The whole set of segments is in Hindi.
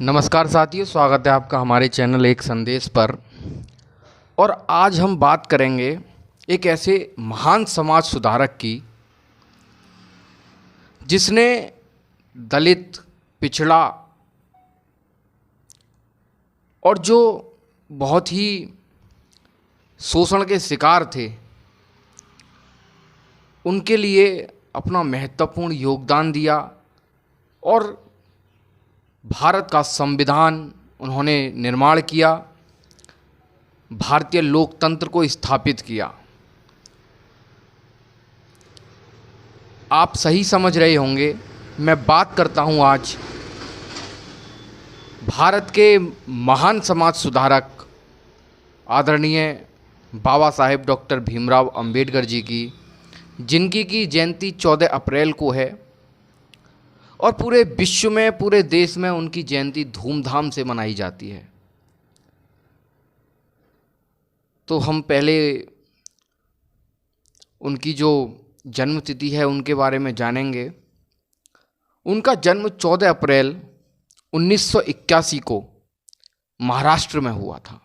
नमस्कार साथियों, स्वागत है आपका हमारे चैनल एक संदेश पर। और आज हम बात करेंगे एक ऐसे महान समाज सुधारक की जिसने दलित, पिछड़ा और जो बहुत ही शोषण के शिकार थे उनके लिए अपना महत्वपूर्ण योगदान दिया और भारत का संविधान उन्होंने निर्माण किया, भारतीय लोकतंत्र को स्थापित किया। आप सही समझ रहे होंगे, मैं बात करता हूं आज भारत के महान समाज सुधारक आदरणीय बाबा साहेब डॉक्टर भीमराव अंबेडकर जी की, जिनकी की जयंती 14 अप्रैल को है और पूरे विश्व में, पूरे देश में उनकी जयंती धूमधाम से मनाई जाती है। तो हम पहले उनकी जो जन्मतिथि है उनके बारे में जानेंगे। उनका जन्म 14 अप्रैल 1981 को महाराष्ट्र में हुआ था।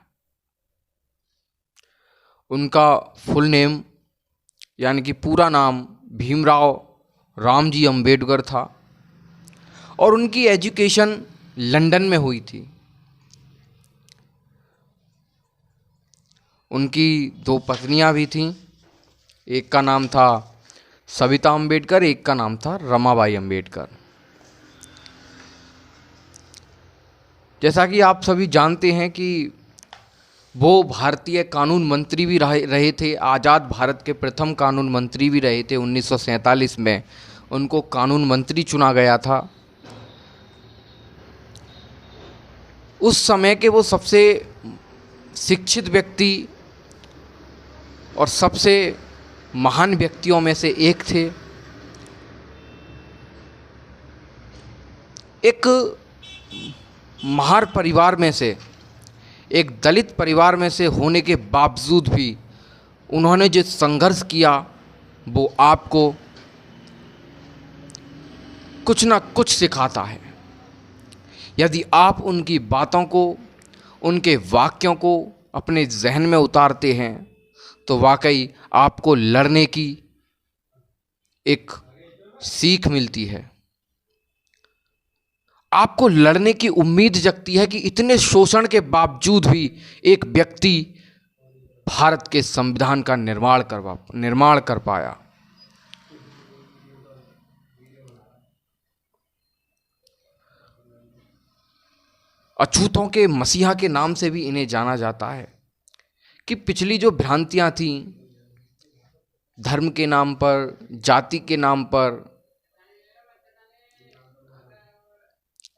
उनका फुल नेम यानी कि पूरा नाम भीमराव रामजी अंबेडकर था और उनकी एजुकेशन लंदन में हुई थी। उनकी 2 पत्नियां भी थीं, एक का नाम था सविता अंबेडकर, एक का नाम था रमाबाई अंबेडकर। जैसा कि आप सभी जानते हैं कि वो भारतीय कानून मंत्री भी रहे थे, आज़ाद भारत के प्रथम कानून मंत्री भी रहे थे। 1947 में उनको कानून मंत्री चुना गया था। उस समय के वो सबसे शिक्षित व्यक्ति और सबसे महान व्यक्तियों में से एक थे। एक महार परिवार में से, एक दलित परिवार में से होने के बावजूद भी उन्होंने जो संघर्ष किया वो आपको कुछ ना कुछ सिखाता है। यदि आप उनकी बातों को, उनके वाक्यों को अपने जहन में उतारते हैं तो वाकई आपको लड़ने की एक सीख मिलती है। आपको लड़ने की उम्मीद जगती है कि इतने शोषण के बावजूद भी एक व्यक्ति भारत के संविधान का निर्माण कर पाया। अछूतों के मसीहा के नाम से भी इन्हें जाना जाता है कि पिछली जो भ्रांतियां थीं, धर्म के नाम पर, जाति के नाम पर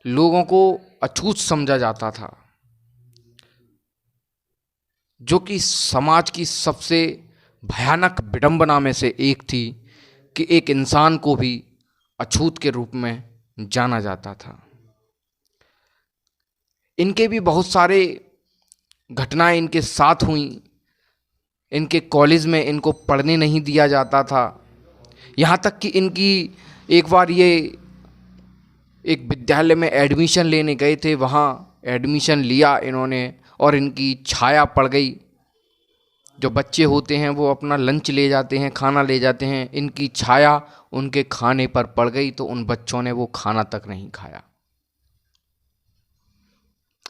लोगों को अछूत समझा जाता था, जो कि समाज की सबसे भयानक विडंबना में से एक थी कि एक इंसान को भी अछूत के रूप में जाना जाता था। इनके भी बहुत सारे घटनाएं इनके साथ हुई। इनके कॉलेज में इनको पढ़ने नहीं दिया जाता था, यहाँ तक कि इनकी एक बार ये एक विद्यालय में एडमिशन लेने गए थे, वहाँ एडमिशन लिया इन्होंने और इनकी छाया पड़ गई। जो बच्चे होते हैं वो अपना लंच ले जाते हैं, खाना ले जाते हैं, इनकी छाया उनके खाने पर पड़ गई तो उन बच्चों ने वो खाना तक नहीं खाया।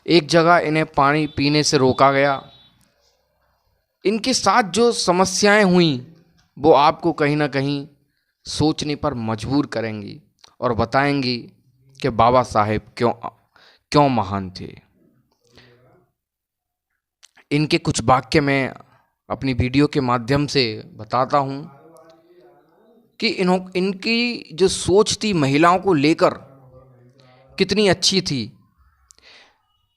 एक जगह इन्हें पानी पीने से रोका गया। इनके साथ जो समस्याएं हुई वो आपको कहीं ना कहीं सोचने पर मजबूर करेंगी और बताएंगी कि बाबा साहेब क्यों महान थे। इनके कुछ वाक्य मैं अपनी वीडियो के माध्यम से बताता हूं कि इनकी जो सोच थी महिलाओं को लेकर कितनी अच्छी थी।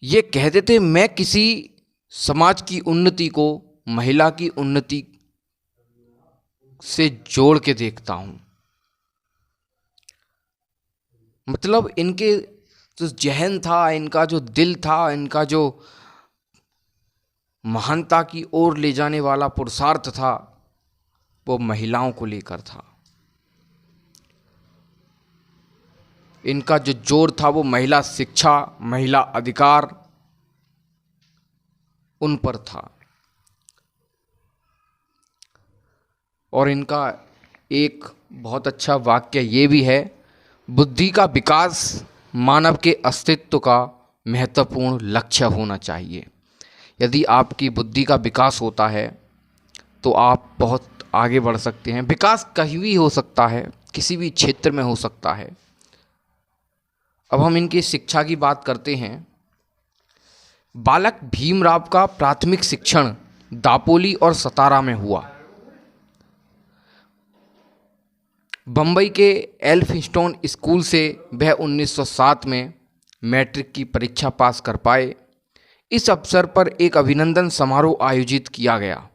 ये कहते थे, मैं किसी समाज की उन्नति को महिला की उन्नति से जोड़ के देखता हूं। मतलब इनके जो जहन था, इनका जो दिल था, इनका जो महानता की ओर ले जाने वाला पुरुषार्थ था वो महिलाओं को लेकर था। इनका जो जोर था वो महिला शिक्षा, महिला अधिकार उन पर था। और इनका एक बहुत अच्छा वाक्य ये भी है, बुद्धि का विकास मानव के अस्तित्व का महत्वपूर्ण लक्ष्य होना चाहिए। यदि आपकी बुद्धि का विकास होता है तो आप बहुत आगे बढ़ सकते हैं। विकास कहीं भी हो सकता है, किसी भी क्षेत्र में हो सकता है। अब हम इनकी शिक्षा की बात करते हैं। बालक भीमराव का प्राथमिक शिक्षण दापोली और सतारा में हुआ। बम्बई के एल्फिंस्टन स्कूल से वह 1907 में मैट्रिक की परीक्षा पास कर पाए। इस अवसर पर एक अभिनंदन समारोह आयोजित किया गया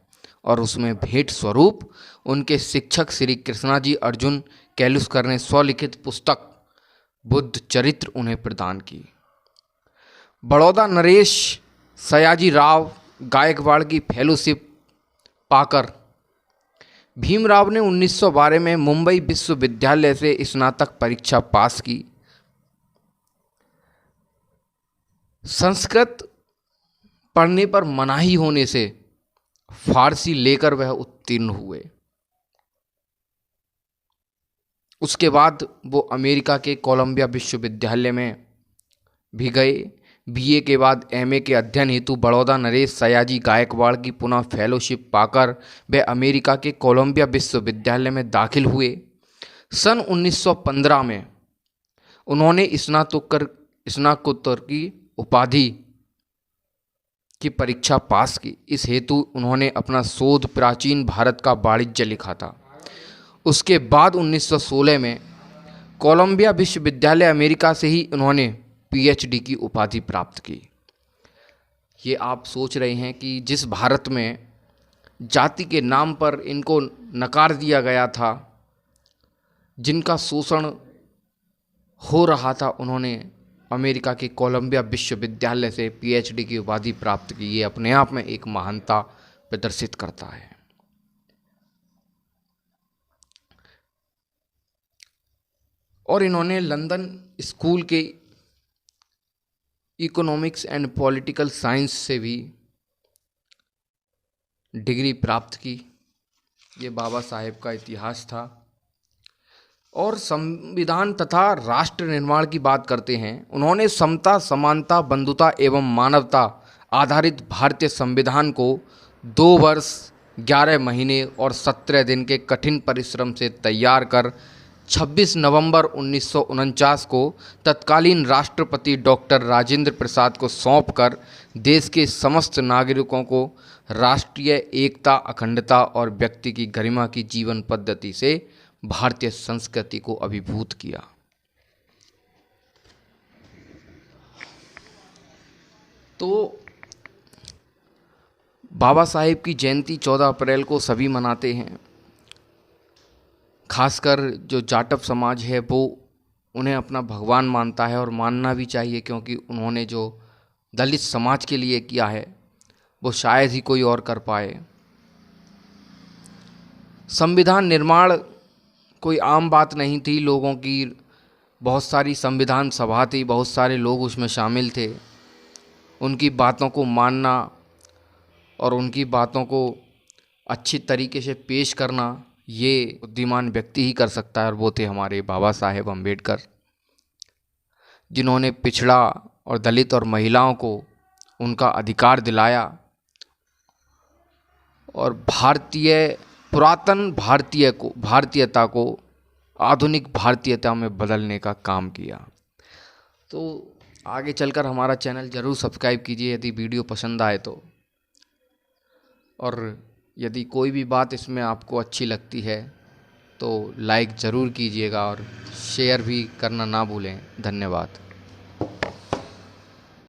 और उसमें भेंट स्वरूप उनके शिक्षक श्री कृष्णाजी अर्जुन कैलुस्कर ने स्वलिखित पुस्तक बुद्ध चरित्र उन्हें प्रदान की। बड़ौदा नरेश सयाजी राव गायकवाड़ की फेलोशिप पाकर भीमराव ने 1912 में मुंबई विश्वविद्यालय से स्नातक परीक्षा पास की। संस्कृत पढ़ने पर मनाही होने से फारसी लेकर वह उत्तीर्ण हुए। उसके बाद वो अमेरिका के कोलंबिया विश्वविद्यालय में भी गए। बीए के बाद एमए के अध्ययन हेतु बड़ौदा नरेश सयाजी गायकवाड़ की पुनः फेलोशिप पाकर वे अमेरिका के कोलंबिया विश्वविद्यालय में दाखिल हुए। सन 1915 में उन्होंने स्नातकोत्तर की उपाधि की परीक्षा पास की। इस हेतु उन्होंने अपना शोध प्राचीन भारत का वाणिज्य लिखा था। उसके बाद 1916 में कोलंबिया विश्वविद्यालय अमेरिका से ही उन्होंने पीएचडी की उपाधि प्राप्त की। ये आप सोच रहे हैं कि जिस भारत में जाति के नाम पर इनको नकार दिया गया था, जिनका शोषण हो रहा था, उन्होंने अमेरिका के कोलंबिया विश्वविद्यालय से पीएचडी की उपाधि प्राप्त की। ये अपने आप में एक महानता प्रदर्शित करता है। और इन्होंने लंदन स्कूल के इकोनॉमिक्स एंड पॉलिटिकल साइंस से भी डिग्री प्राप्त की। ये बाबा साहेब का इतिहास था। और संविधान तथा राष्ट्र निर्माण की बात करते हैं। उन्होंने समता, समानता, बंधुता एवं मानवता आधारित भारतीय संविधान को 2 वर्ष 11 महीने और 17 दिन के कठिन परिश्रम से तैयार कर 26 नवंबर 1949 को तत्कालीन राष्ट्रपति डॉक्टर राजेंद्र प्रसाद को सौंपकर देश के समस्त नागरिकों को राष्ट्रीय एकता, अखंडता और व्यक्ति की गरिमा की जीवन पद्धति से भारतीय संस्कृति को अभिभूत किया। तो बाबा साहेब की जयंती 14 अप्रैल को सभी मनाते हैं। खासकर जो जाटव समाज है वो उन्हें अपना भगवान मानता है और मानना भी चाहिए, क्योंकि उन्होंने जो दलित समाज के लिए किया है वो शायद ही कोई और कर पाए। संविधान निर्माण कोई आम बात नहीं थी। लोगों की बहुत सारी संविधान सभा थी, बहुत सारे लोग उसमें शामिल थे। उनकी बातों को मानना और उनकी बातों को अच्छी तरीके से पेश करना ये बुद्धिमान व्यक्ति ही कर सकता है। और वो थे हमारे बाबा साहेब अम्बेडकर, जिन्होंने पिछड़ा और दलित और महिलाओं को उनका अधिकार दिलाया और पुरातन भारतीयता को आधुनिक भारतीयता में बदलने का काम किया। तो आगे चलकर हमारा चैनल ज़रूर सब्सक्राइब कीजिए यदि वीडियो पसंद आए तो। और यदि कोई भी बात इसमें आपको अच्छी लगती है तो लाइक ज़रूर कीजिएगा और शेयर भी करना ना भूलें। धन्यवाद।